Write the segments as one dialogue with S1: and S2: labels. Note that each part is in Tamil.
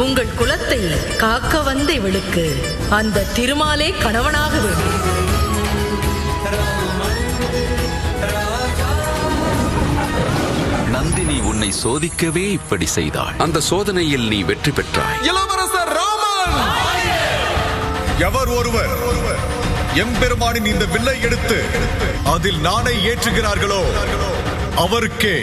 S1: உங்கள் குலத்தை காக்க வந்த இவளுக்கு அந்த திருமாலே கணவனாக வேண்டும்.
S2: நந்தினி உன்னை சோதிக்கவே இப்படி செய்தாள். அந்த சோதனையில் நீ வெற்றி பெற்றாய்.
S3: இளவரசர் ராமன்! எவர் ஒருவர் எம்பெருமானின் இந்த வில்லை எடுத்து அதில் நாணை ஏற்றுகிறார்களோ அவருக்கே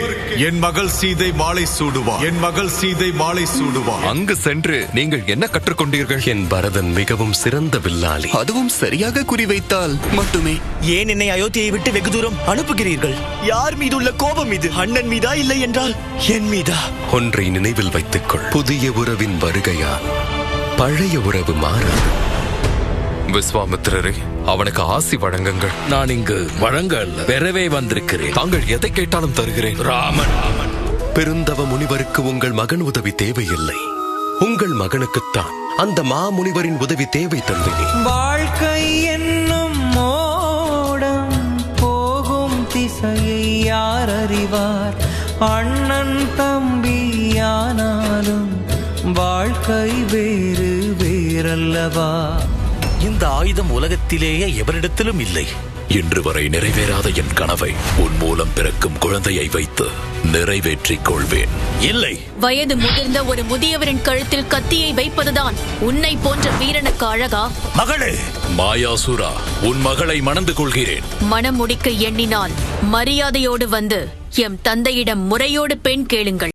S3: என் மகள் சீதை மாலை சூடுவார். என் மகள் சீதை மாலை சூடுவார்.
S2: அங்கு சென்று நீங்கள் என்ன கற்றுக்கொண்டீர்கள்?
S4: என் பரதன் மிகவும் சிறந்த வில்லாளி.
S5: அதுவும் சரியாக குறிவைத்தால் மட்டுமே.
S6: ஏன் என்னை அயோத்தியை விட்டு வெகு தூரம் அனுப்புகிறீர்கள்? யார் மீது உள்ள கோபம் இது? அண்ணன் மீதா, இல்லை என்றால் என் மீதா?
S4: ஒன்றை நினைவில் வைத்துக்கொள். புதிய உறவின் வருகையால் பழைய உறவு மாறாது.
S2: விஸ்வாமித்திரரே, அவனுக்கு ஆசி வழங்குங்கள்.
S7: நான் இங்கு வழங்க அல்ல, பெறவே வந்திருக்கிறேன்.
S2: தாங்கள் எதை கேட்டாலும் தருகிறேன்.
S7: ராமன்,
S4: பெருந்தவ முனிவருக்கு உங்கள் மகன் உதவி தேவையில்லை. உங்கள் மகனுக்குத்தான் அந்த மாமுனிவரின் உதவி தேவை தந்தையே.
S8: வாழ்க்கை என்னும் மோடம் போகும் திசையை யார் அறிவார்? அண்ணன் தம்பியானாலும் வாழ்க்கை வேறு வேறல்லவா?
S7: இந்த ஆயுதம் உலகத்திலேயே எவரிடத்திலும் இல்லை. இன்று வரை நிறைவேறாத என் கனவை உன் மூலம் பிறக்கும் குழந்தையை வைத்து நிறைவேற்றிக் கொள்வேன். இல்லை,
S9: வயது முதிர்ந்த ஒரு முதியவரின் கழுத்தில் கத்தியை வைப்பதுதான் உன்னை போன்ற வீரனுக்கு அழகா?
S7: மகளே! மாயாசுரா, உன் மகளை மணந்து கொள்கிறேன்.
S9: மணம் முடிக்க எண்ணினால் மரியாதையோடு வந்து எம் தந்தையிடம் முறையோடு பெண் கேளுங்கள்.